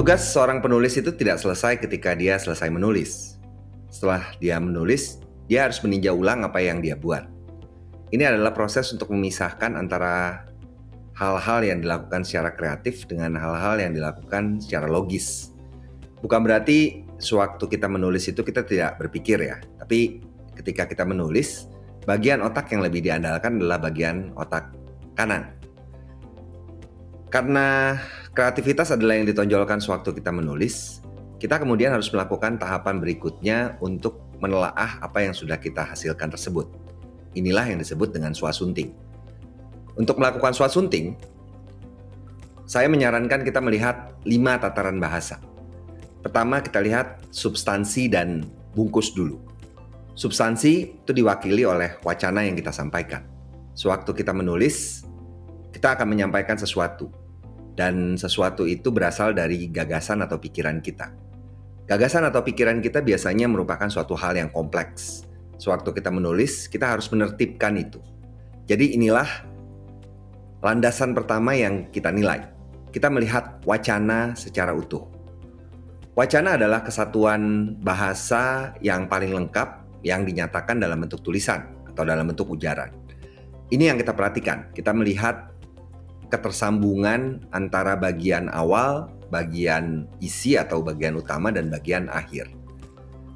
Tugas seorang penulis itu tidak selesai ketika dia selesai menulis. Setelah dia menulis, dia harus meninjau ulang apa yang dia buat. Ini adalah proses untuk memisahkan antara hal-hal yang dilakukan secara kreatif dengan hal-hal yang dilakukan secara logis. Bukan berarti sewaktu kita menulis itu kita tidak berpikir ya, tapi ketika kita menulis, bagian otak yang lebih diandalkan adalah bagian otak kanan. Karena kreativitas adalah yang ditonjolkan sewaktu kita menulis, kita kemudian harus melakukan tahapan berikutnya untuk menelaah apa yang sudah kita hasilkan tersebut. Inilah yang disebut dengan swasunting. Untuk melakukan swasunting, saya menyarankan kita melihat 5 tataran bahasa. Pertama, kita lihat substansi dan bungkus dulu. Substansi itu diwakili oleh wacana yang kita sampaikan. Sewaktu kita menulis, kita akan menyampaikan sesuatu. Dan sesuatu itu berasal dari gagasan atau pikiran kita. Gagasan atau pikiran kita biasanya merupakan suatu hal yang kompleks. Sewaktu kita menulis, kita harus menertibkan itu. Jadi inilah landasan pertama yang kita nilai. Kita melihat wacana secara utuh. Wacana adalah kesatuan bahasa yang paling lengkap yang dinyatakan dalam bentuk tulisan atau dalam bentuk ujaran. Ini yang kita perhatikan. Kita melihat ketersambungan antara bagian awal, bagian isi atau bagian utama, dan bagian akhir.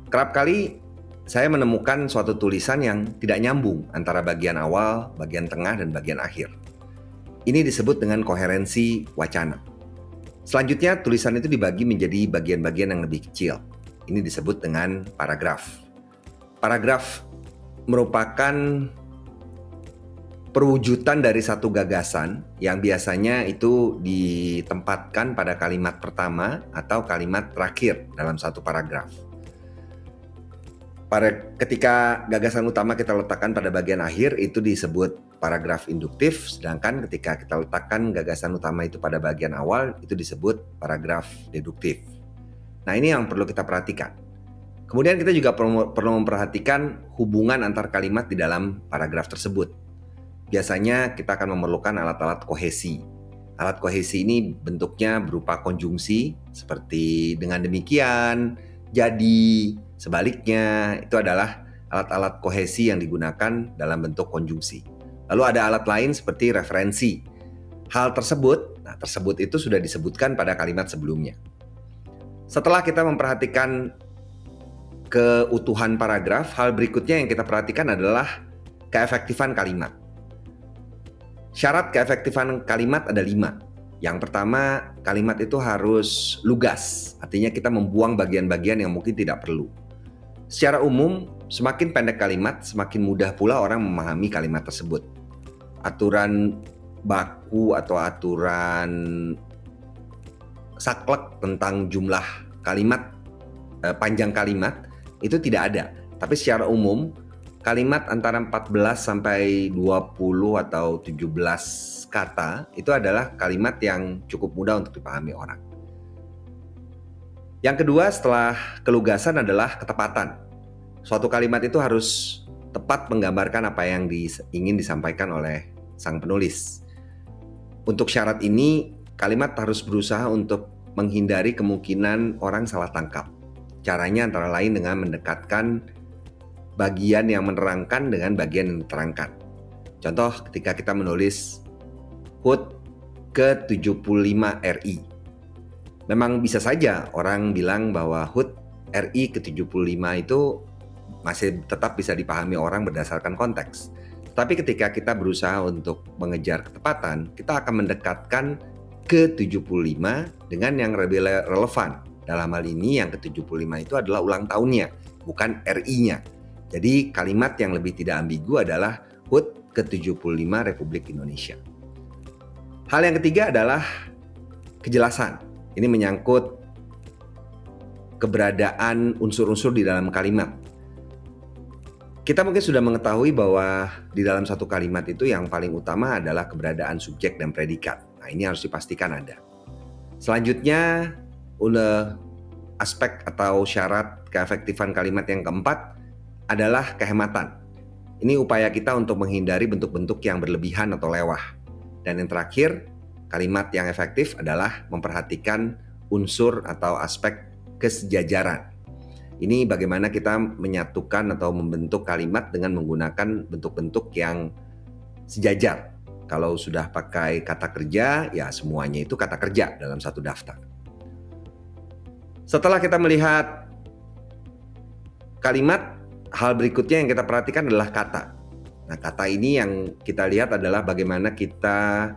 Kerap kali saya menemukan suatu tulisan yang tidak nyambung antara bagian awal, bagian tengah, dan bagian akhir. Ini disebut dengan koherensi wacana. Selanjutnya, tulisan itu dibagi menjadi bagian-bagian yang lebih kecil. Ini disebut dengan paragraf. Paragraf merupakan perwujudan dari satu gagasan yang biasanya itu ditempatkan pada kalimat pertama atau kalimat terakhir dalam satu paragraf. Ketika gagasan utama kita letakkan pada bagian akhir, itu disebut paragraf induktif, sedangkan ketika kita letakkan gagasan utama itu pada bagian awal, itu disebut paragraf deduktif. Nah, ini yang perlu kita perhatikan. Kemudian kita juga perlu memperhatikan hubungan antar kalimat di dalam paragraf tersebut. Biasanya kita akan memerlukan alat-alat kohesi. Alat kohesi ini bentuknya berupa konjungsi, seperti dengan demikian, jadi, sebaliknya. Itu adalah alat-alat kohesi yang digunakan dalam bentuk konjungsi. Lalu ada alat lain seperti referensi. Hal tersebut, tersebut itu sudah disebutkan pada kalimat sebelumnya. Setelah kita memperhatikan keutuhan paragraf, hal berikutnya yang kita perhatikan adalah keefektifan kalimat. Syarat keefektifan kalimat ada 5. Yang pertama, kalimat itu harus lugas. Artinya kita membuang bagian-bagian yang mungkin tidak perlu. Secara umum, semakin pendek kalimat, semakin mudah pula orang memahami kalimat tersebut. Aturan baku atau aturan saklek tentang jumlah kalimat, panjang kalimat, itu tidak ada. Tapi secara umum, kalimat antara 14 sampai 20 atau 17 kata itu adalah kalimat yang cukup mudah untuk dipahami orang. Yang kedua setelah kelugasan adalah ketepatan. Suatu kalimat itu harus tepat menggambarkan apa yang ingin disampaikan oleh sang penulis. Untuk syarat ini, kalimat harus berusaha untuk menghindari kemungkinan orang salah tangkap. Caranya antara lain dengan mendekatkan bagian yang menerangkan dengan bagian yang diterangkan. Contoh ketika kita menulis HUT ke-75 RI. Memang bisa saja orang bilang bahwa HUT RI ke-75 itu masih tetap bisa dipahami orang berdasarkan konteks. Tapi ketika kita berusaha untuk mengejar ketepatan, kita akan mendekatkan ke-75 dengan yang lebih relevan. Dalam hal ini yang ke-75 itu adalah ulang tahunnya, bukan RI-nya. Jadi kalimat yang lebih tidak ambigu adalah HUT ke-75 Republik Indonesia. Hal yang ketiga adalah kejelasan. Ini menyangkut keberadaan unsur-unsur di dalam kalimat. Kita mungkin sudah mengetahui bahwa di dalam satu kalimat itu yang paling utama adalah keberadaan subjek dan predikat. Nah, ini harus dipastikan ada. Selanjutnya, aspek atau syarat keefektifan kalimat yang keempat adalah kehematan. Ini upaya kita untuk menghindari bentuk-bentuk yang berlebihan atau lewah. Dan yang terakhir, kalimat yang efektif adalah memperhatikan unsur atau aspek kesejajaran. Ini bagaimana kita menyatukan atau membentuk kalimat dengan menggunakan bentuk-bentuk yang sejajar. Kalau sudah pakai kata kerja, ya semuanya itu kata kerja dalam satu daftar. Setelah kita melihat kalimat, hal berikutnya yang kita perhatikan adalah kata. Nah, kata ini yang kita lihat adalah bagaimana kita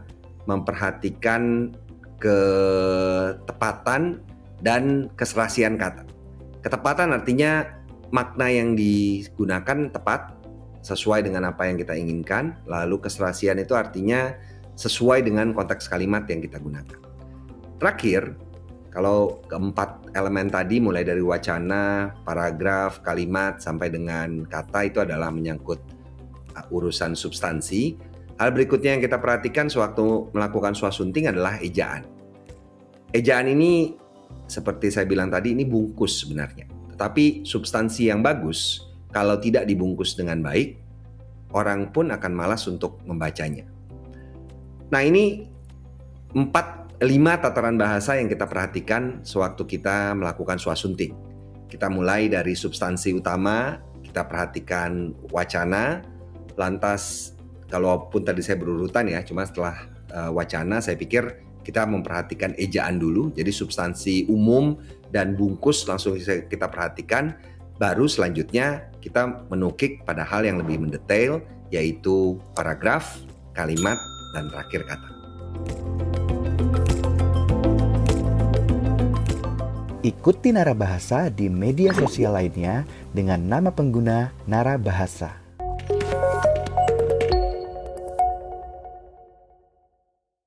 memperhatikan ketepatan dan keserasian kata. Ketepatan artinya makna yang digunakan tepat sesuai dengan apa yang kita inginkan. Lalu keserasian itu artinya sesuai dengan konteks kalimat yang kita gunakan. Terakhir, kalau keempat elemen tadi mulai dari wacana, paragraf, kalimat sampai dengan kata itu adalah menyangkut urusan substansi. Hal berikutnya yang kita perhatikan sewaktu melakukan swastunting adalah ejaan. Ejaan ini seperti saya bilang tadi, ini bungkus sebenarnya. Tetapi substansi yang bagus, kalau tidak dibungkus dengan baik, orang pun akan malas untuk membacanya. Nah, ini 5 tataran bahasa yang kita perhatikan sewaktu kita melakukan swastunting. Kita mulai dari substansi utama, kita perhatikan wacana, lantas kalaupun tadi saya berurutan ya, cuma setelah wacana saya pikir kita memperhatikan ejaan dulu, jadi substansi umum dan bungkus langsung kita perhatikan, baru selanjutnya kita menukik pada hal yang lebih mendetail, yaitu paragraf, kalimat, dan terakhir kata. Ikuti Nara Bahasa di media sosial lainnya dengan nama pengguna Nara Bahasa.